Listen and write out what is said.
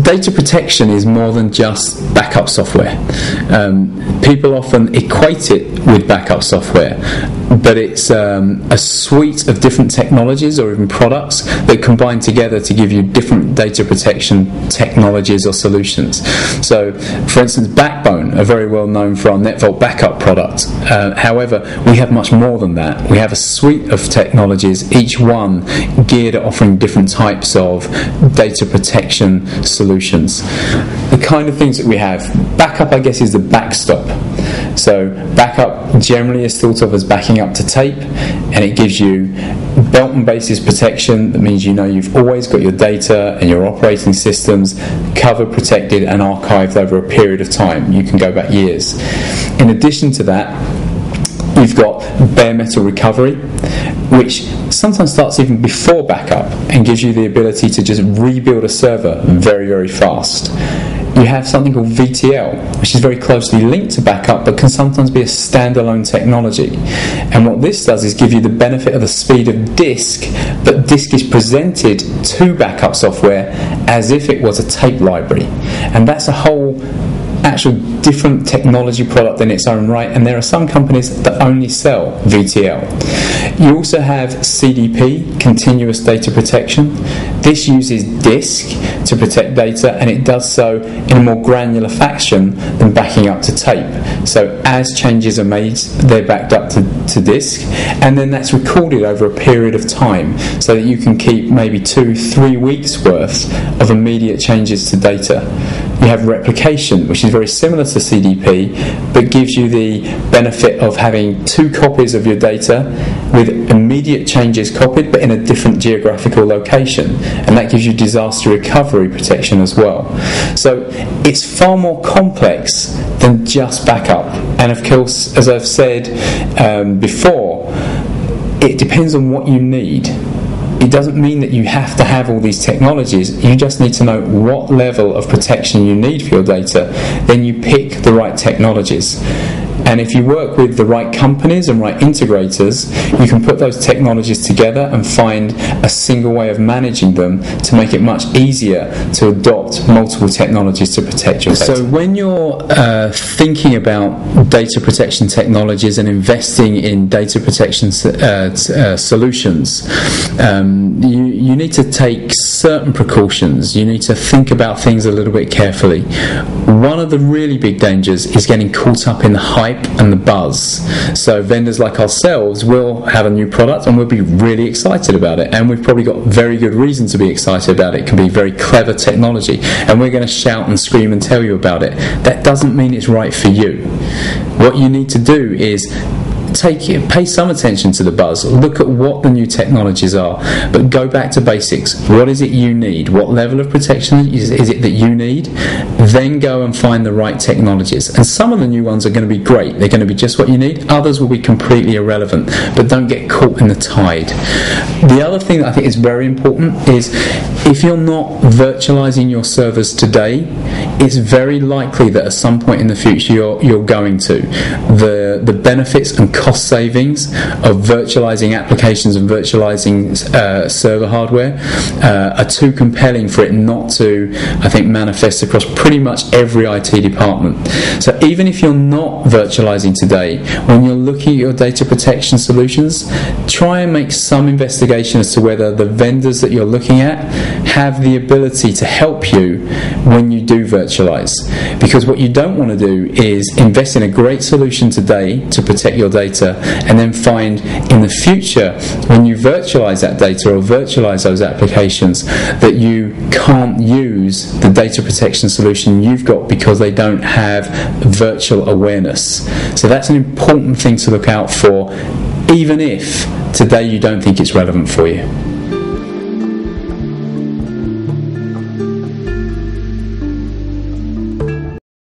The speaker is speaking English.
data protection is more than just backup software. People often equate it with backup software, but it's a suite of different technologies or even products that combine together to give you different data protection technologies or solutions. So, for instance, BakBone are very well known for our NetVault backup product. However, we have much more than that. We have a suite of technologies, each one geared at offering different types of data protection solutions. The kind of things that we have, backup I guess is the backstop. So backup generally is thought of as backing up to tape, and it gives you belt and basis protection. That means you know you've always got your data and your operating systems covered, protected and archived over a period of time. You can go back years. In addition to that, you've got bare metal recovery, which sometimes starts even before backup and gives you the ability to just rebuild a server very, very fast. You have something called VTL, which is very closely linked to backup but can sometimes be a standalone technology. And what this does is give you the benefit of the speed of disk, but disk is presented to backup software as if it was a tape library. And that's a whole actual different technology product in its own right, and there are some companies that only sell VTL. You also have CDP, continuous data protection. This uses disk to protect data, and it does so in a more granular fashion than backing up to tape. So as changes are made, they're backed up to disk, and then that's recorded over a period of time so that you can keep maybe 2-3 weeks worth of immediate changes to data. You have replication, which is very similar to CDP, but gives you the benefit of having 2 copies of your data with immediate changes copied, but in a different geographical location, and that gives you disaster recovery protection as well. So it's far more complex than just backup, and of course, as I've said before, it depends on what you need. It doesn't mean that you have to have all these technologies. You just need to know what level of protection you need for your data. Then you pick the right technologies. And if you work with the right companies and right integrators, you can put those technologies together and find a single way of managing them to make it much easier to adopt multiple technologies to protect your data. So when you're thinking about data protection technologies and investing in data protection solutions, you need to take certain precautions. You need to think about things a little bit carefully. One of the really big dangers is getting caught up in the hype and the buzz. So vendors like ourselves will have a new product and we'll be really excited about it, and we've probably got very good reason to be excited about it. It can be very clever technology, and we're going to shout and scream and tell you about it. That doesn't mean it's right for you. What you need to do is pay some attention to the buzz, look at what the new technologies are, but go back to basics. What is it you need? What level of protection is it that you need? Then go and find the right technologies. And some of the new ones are going to be great. They're going to be just what you need. Others will be completely irrelevant, but don't get caught in the tide. The other thing that I think is very important is if you're not virtualizing your servers today, it's very likely that at some point in the future you're going to. The benefits and cost savings of virtualizing applications and virtualizing server hardware are too compelling for it not to, I think, manifest across pretty much every IT department. So even if you're not virtualizing today, when you're looking at your data protection solutions, try and make some investigation as to whether the vendors that you're looking at have the ability to help you when you do virtualize. Because what you don't want to do is invest in a great solution today to protect your data and then find in the future when you virtualize that data or virtualize those applications that you can't use the data protection solution you've got because they don't have virtual awareness. So that's an important thing to look out for, even if today you don't think it's relevant for you.